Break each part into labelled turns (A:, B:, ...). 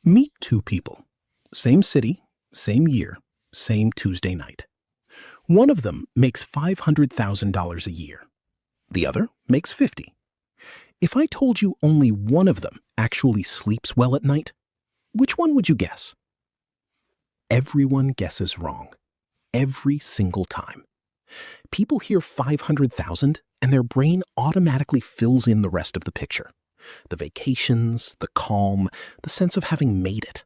A: Meet two people. Same city, same year, same Tuesday night. One of them makes $500,000 a year. The other makes 50. If I told you only one of them actually sleeps well at night, which one would you guess? Everyone guesses wrong. Every single time. People hear 500,000 and their brain automatically fills in the rest of the picture. The vacations, the calm, the sense of having made it.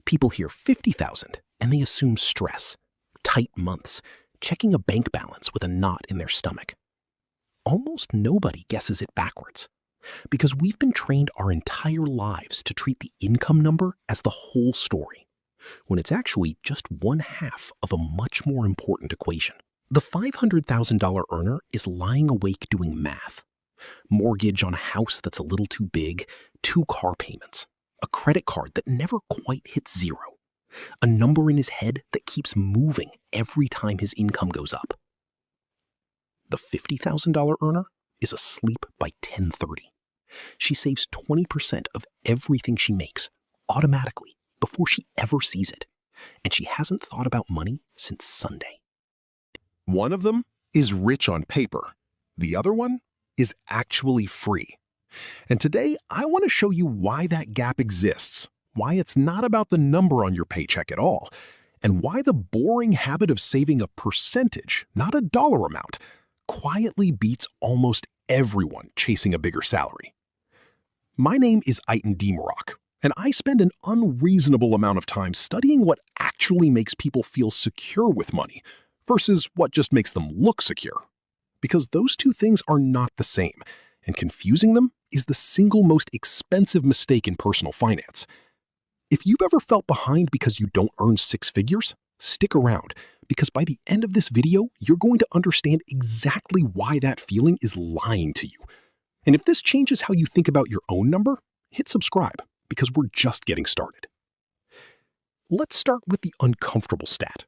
A: People hear 50,000 and they assume stress, tight months, checking a bank balance with a knot in their stomach. Almost nobody guesses it backwards, because we've been trained our entire lives to treat the income number as the whole story, when it's actually just one half of a much more important equation. The $500,000 earner is lying awake doing math. Mortgage on a house that's a little too big, 2 car payments, a credit card that never quite hits zero, a number in his head that keeps moving every time his income goes up. The $50,000 earner is asleep by 10:30. She saves 20% of everything she makes automatically before she ever sees it, and she hasn't thought about money since Sunday.
B: One of them is rich on paper. The other one is actually free. And today, I want to show you why that gap exists, why it's not about the number on your paycheck at all, and why the boring habit of saving a percentage, not a dollar amount, quietly beats almost everyone chasing a bigger salary. My name is Aitan Demarok, and I spend an unreasonable amount of time studying what actually makes people feel secure with money versus what just makes them look secure. Because those two things are not the same, and confusing them is the single most expensive mistake in personal finance. If you've ever felt behind because you don't earn 6 figures, stick around, because by the end of this video, you're going to understand exactly why that feeling is lying to you. And if this changes how you think about your own number, hit subscribe, because we're just getting started. Let's start with the uncomfortable stat.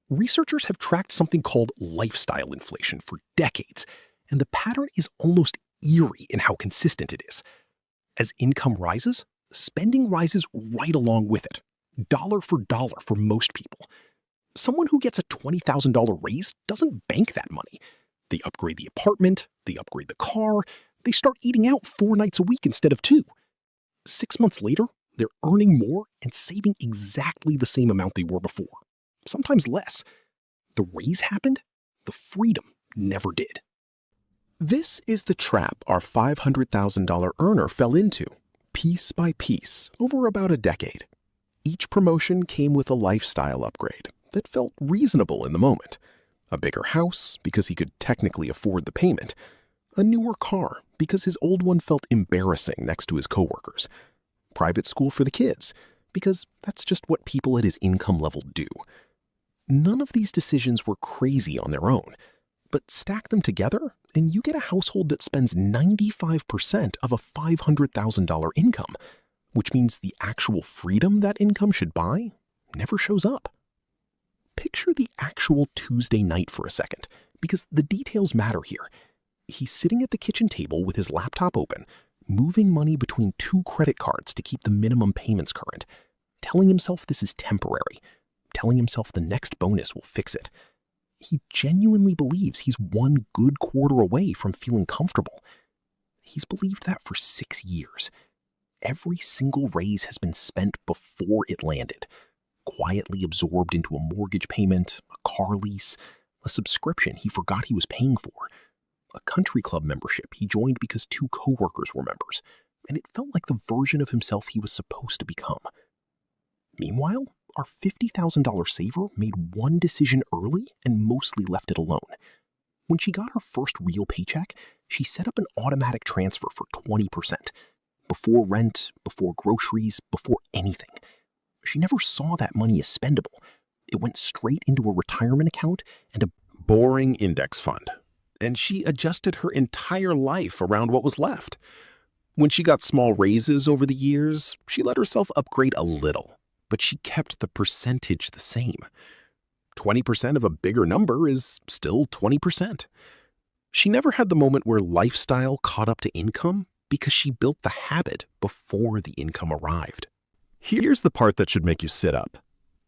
B: Researchers have tracked something called lifestyle inflation for decades, and the pattern is almost eerie in how consistent it is. As income rises, spending rises right along with it, dollar for dollar for most people. Someone who gets a $20,000 raise doesn't bank that money. They upgrade the apartment, they upgrade the car, they start eating out 4 nights a week instead of 2. 6 months later, they're earning more and saving exactly the same amount they were before, sometimes less. The raise happened, the freedom never did. This is the trap our $500,000 earner fell into, piece by piece, over about a decade. Each promotion came with a lifestyle upgrade that felt reasonable in the moment. A bigger house, because he could technically afford the payment. A newer car, because his old one felt embarrassing next to his coworkers. Private school for the kids, because that's just what people at his income level do. None of these decisions were crazy on their own, but stack them together and you get a household that spends 95% of a $500,000 income, which means the actual freedom that income should buy never shows up. Picture the actual Tuesday night for a second, because the details matter here. He's sitting at the kitchen table with his laptop open, moving money between 2 credit cards to keep the minimum payments current, telling himself this is temporary, telling himself the next bonus will fix it. He genuinely believes he's one good quarter away from feeling comfortable. He's believed that for 6 years. Every single raise has been spent before it landed, quietly absorbed into a mortgage payment, a car lease, a subscription he forgot he was paying for, a country club membership he joined because 2 coworkers were members, and it felt like the version of himself he was supposed to become. Meanwhile, our $50,000 saver made one decision early and mostly left it alone. When she got her first real paycheck, she set up an automatic transfer for 20%. Before rent, before groceries, before anything. She never saw that money as spendable. It went straight into a retirement account and a boring index fund. And she adjusted her entire life around what was left. When she got small raises over the years, she let herself upgrade a little, but she kept the percentage the same. 20% of a bigger number is still 20%. She never had the moment where lifestyle caught up to income because she built the habit before the income arrived. Here's the part that should make you sit up.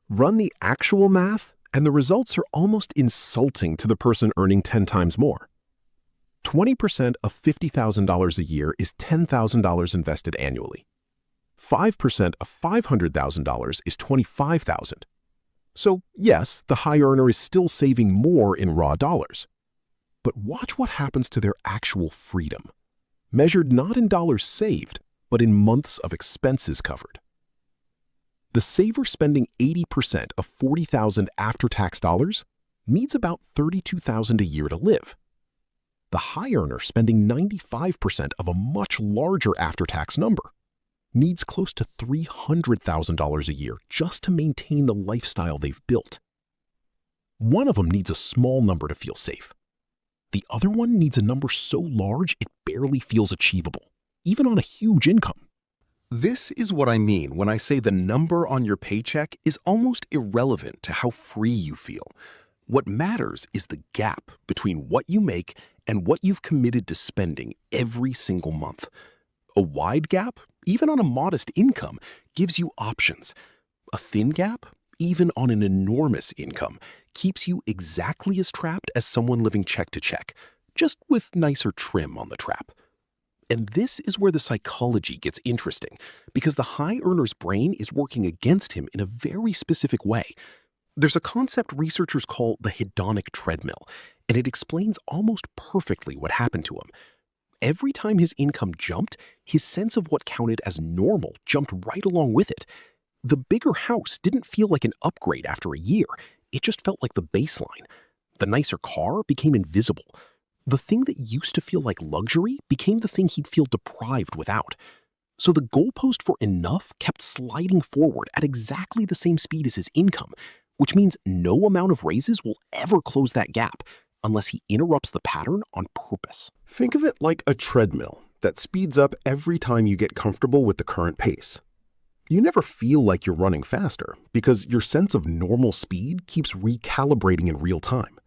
B: Run the actual math, and the results are almost insulting to the person earning 10 times more. 20% of $50,000 a year is $10,000 invested annually. 5% of $500,000 is $25,000. So yes, the high earner is still saving more in raw dollars. But watch what happens to their actual freedom, measured not in dollars saved, but in months of expenses covered. The saver spending 80% of $40,000 after-tax dollars needs about $32,000 a year to live. The high earner spending 95% of a much larger after-tax number needs close to $300,000 a year just to maintain the lifestyle they've built. One of them needs a small number to feel safe. The other one needs a number so large it barely feels achievable, even on a huge income.
C: This is what I mean when I say the number on your paycheck is almost irrelevant to how free you feel. What matters is the gap between what you make and what you've committed to spending every single month. A wide gap, even on a modest income, gives you options. A thin gap, even on an enormous income, keeps you exactly as trapped as someone living check to check, just with nicer trim on the trap. And this is where the psychology gets interesting, because the high earner's brain is working against him in a very specific way. There's a concept researchers call the hedonic treadmill, and it explains almost perfectly what happened to him. Every time his income jumped, his sense of what counted as normal jumped right along with it. The bigger house didn't feel like an upgrade after a year. It just felt like the baseline. The nicer car became invisible. The thing that used to feel like luxury became the thing he'd feel deprived without. So the goalpost for enough kept sliding forward at exactly the same speed as his income, which means no amount of raises will ever close that gap unless he interrupts the pattern on purpose.
B: Think of it like a treadmill that speeds up every time you get comfortable with the current pace. You never feel like you're running faster because your sense of normal speed keeps recalibrating in real time.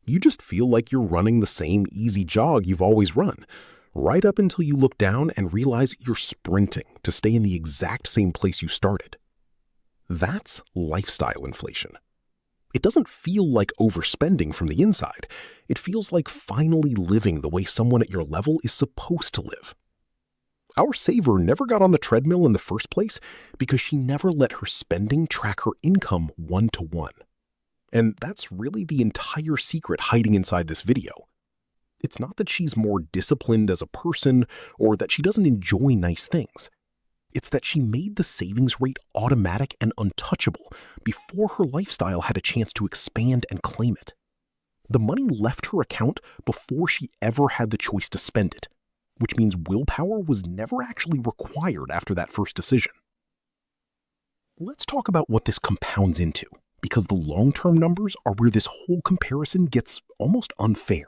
B: You just feel like you're running the same easy jog you've always run, right up until you look down and realize you're sprinting to stay in the exact same place you started. That's lifestyle inflation. It doesn't feel like overspending from the inside. It feels like finally living the way someone at your level is supposed to live. Our saver never got on the treadmill in the first place because she never let her spending track her income one-to-one. And that's really the entire secret hiding inside this video. It's not that she's more disciplined as a person or that she doesn't enjoy nice things. It's that she made the savings rate automatic and untouchable before her lifestyle had a chance to expand and claim it. The money left her account before she ever had the choice to spend it, which means willpower was never actually required after that first decision. Let's talk about what this compounds into, because the long-term numbers are where this whole comparison gets almost unfair.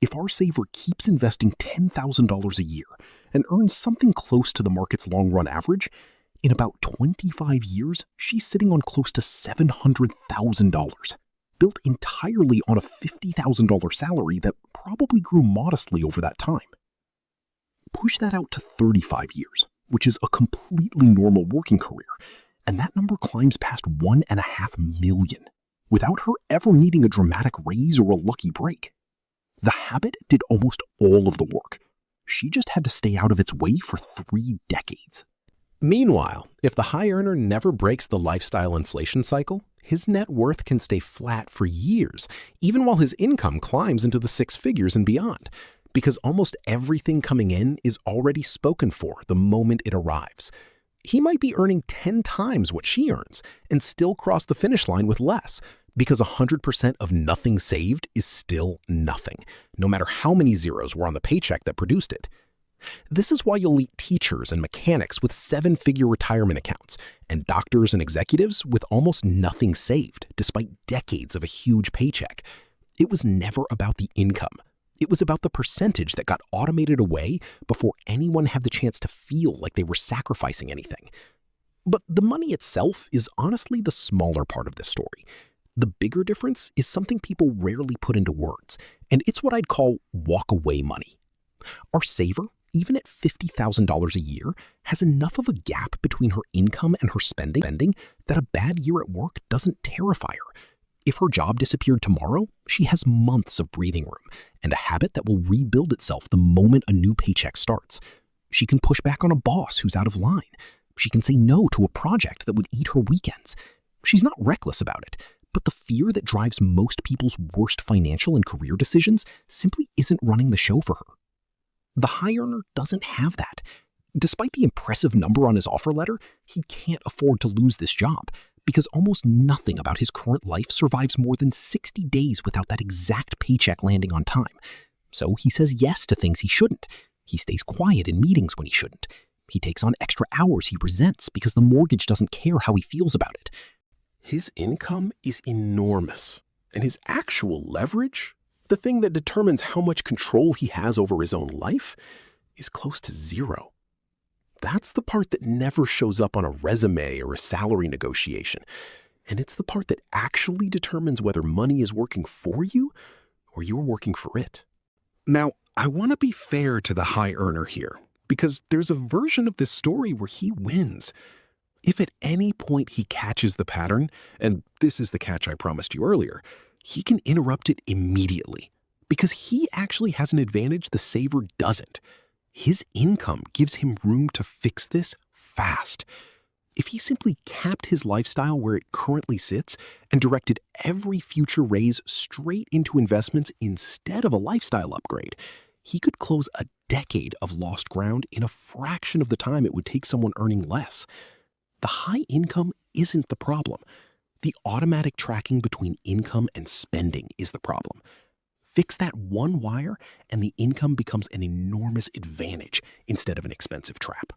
B: If our saver keeps investing $10,000 a year and earns something close to the market's long-run average, in about 25 years, she's sitting on close to $700,000, built entirely on a $50,000 salary that probably grew modestly over that time. Push that out to 35 years, which is a completely normal working career, and that number climbs past $1.5 million, without her ever needing a dramatic raise or a lucky break. The habit did almost all of the work. She just had to stay out of its way for 3 decades.
A: Meanwhile, if the high earner never breaks the lifestyle inflation cycle, his net worth can stay flat for years, even while his income climbs into the 6 figures and beyond, because almost everything coming in is already spoken for the moment it arrives. He might be earning 10 times what she earns and still cross the finish line with less, because 100% of nothing saved is still nothing, no matter how many zeros were on the paycheck that produced it. This is why you'll meet teachers and mechanics with 7-figure retirement accounts, and doctors and executives with almost nothing saved, despite decades of a huge paycheck. It was never about the income. It was about the percentage that got automated away before anyone had the chance to feel like they were sacrificing anything. But the money itself is honestly the smaller part of this story. The bigger difference is something people rarely put into words, and it's what I'd call walk-away money. Our saver, even at $50,000 a year, has enough of a gap between her income and her spending that a bad year at work doesn't terrify her. If her job disappeared tomorrow, she has months of breathing room and a habit that will rebuild itself the moment a new paycheck starts. She can push back on a boss who's out of line. She can say no to a project that would eat her weekends. She's not reckless about it, but the fear that drives most people's worst financial and career decisions simply isn't running the show for her. The high earner doesn't have that. Despite the impressive number on his offer letter, he can't afford to lose this job because almost nothing about his current life survives more than 60 days without that exact paycheck landing on time. So he says yes to things he shouldn't. He stays quiet in meetings when he shouldn't. He takes on extra hours he resents because the mortgage doesn't care how he feels about it.
B: His income is enormous, and his actual leverage, the thing that determines how much control he has over his own life, is close to zero. That's the part that never shows up on a resume or a salary negotiation, and it's the part that actually determines whether money is working for you or you're working for it. Now, I want to be fair to the high earner here, because there's a version of this story where he wins. If at any point he catches the pattern, and this is the catch I promised you earlier, he can interrupt it immediately, because he actually has an advantage the saver doesn't. His income gives him room to fix this fast. If he simply capped his lifestyle where it currently sits and directed every future raise straight into investments instead of a lifestyle upgrade, he could close a decade of lost ground in a fraction of the time it would take someone earning less. The high income isn't the problem. The automatic tracking between income and spending is the problem. Fix that one wire, and the income becomes an enormous advantage instead of an expensive trap.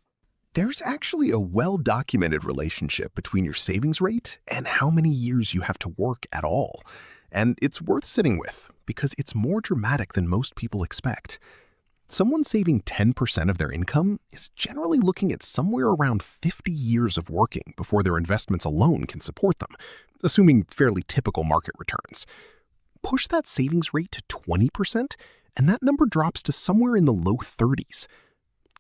C: There's actually a well-documented relationship between your savings rate and how many years you have to work at all. And it's worth sitting with because it's more dramatic than most people expect. Someone saving 10% of their income is generally looking at somewhere around 50 years of working before their investments alone can support them, assuming fairly typical market returns. Push that savings rate to 20%, and that number drops to somewhere in the low 30s.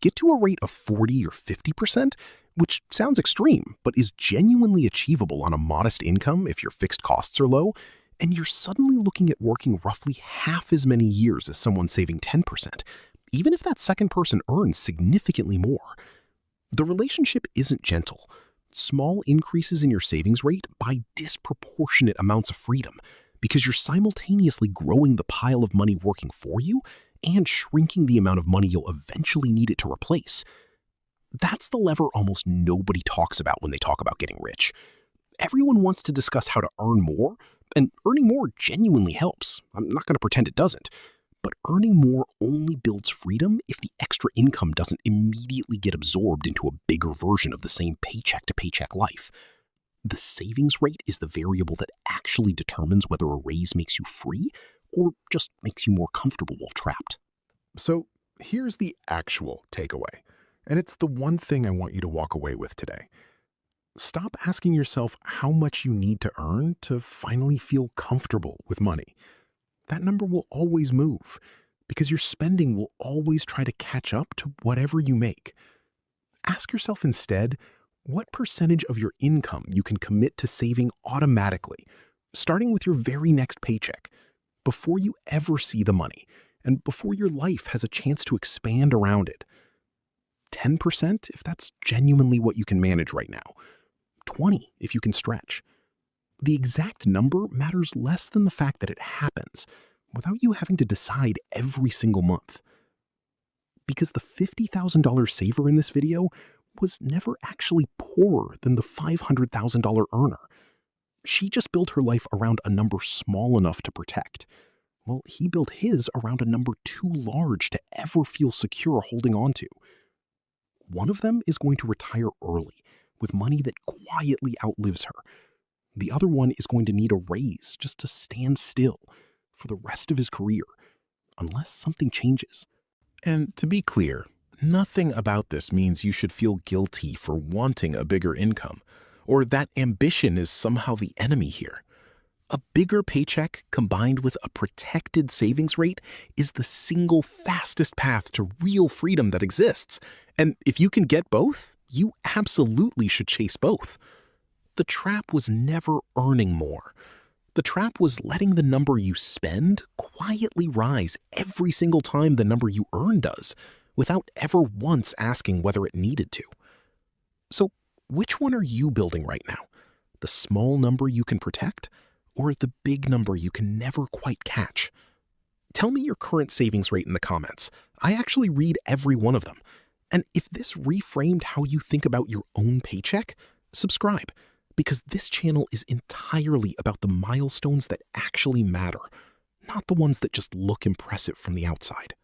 C: Get to a rate of 40 or 50%, which sounds extreme, but is genuinely achievable on a modest income if your fixed costs are low, and you're suddenly looking at working roughly half as many years as someone saving 10%, even if that second person earns significantly more. The relationship isn't gentle. Small increases in your savings rate buy disproportionate amounts of freedom, because you're simultaneously growing the pile of money working for you and shrinking the amount of money you'll eventually need it to replace. That's the lever almost nobody talks about when they talk about getting rich. Everyone wants to discuss how to earn more, and earning more genuinely helps. I'm not going to pretend it doesn't. But earning more only builds freedom if the extra income doesn't immediately get absorbed into a bigger version of the same paycheck-to-paycheck life. The savings rate is the variable that actually determines whether a raise makes you free or just makes you more comfortable while trapped.
B: So here's the actual takeaway, and it's the one thing I want you to walk away with today. Stop asking yourself how much you need to earn to finally feel comfortable with money. That number will always move because your spending will always try to catch up to whatever you make. Ask yourself instead, what percentage of your income you can commit to saving automatically, starting with your very next paycheck, before you ever see the money and before your life has a chance to expand around it. 10% if that's genuinely what you can manage right now. 20 if you can stretch. The exact number matters less than the fact that it happens without you having to decide every single month. Because the $50,000 saver in this video was never actually poorer than the $500,000 earner. She just built her life around a number small enough to protect. Well, he built his around a number too large to ever feel secure holding on to. One of them is going to retire early with money that quietly outlives her. The other one is going to need a raise just to stand still for the rest of his career, unless something changes.
D: And to be clear, nothing about this means you should feel guilty for wanting a bigger income, or that ambition is somehow the enemy here. A bigger paycheck combined with a protected savings rate is the single fastest path to real freedom that exists. And if you can get both, you absolutely should chase both. The trap was never earning more. The trap was letting the number you spend quietly rise every single time the number you earn does, without ever once asking whether it needed to. So, which one are you building right now? The small number you can protect, or the big number you can never quite catch? Tell me your current savings rate in the comments. I actually read every one of them. And if this reframed how you think about your own paycheck, subscribe, because this channel is entirely about the milestones that actually matter, not the ones that just look impressive from the outside.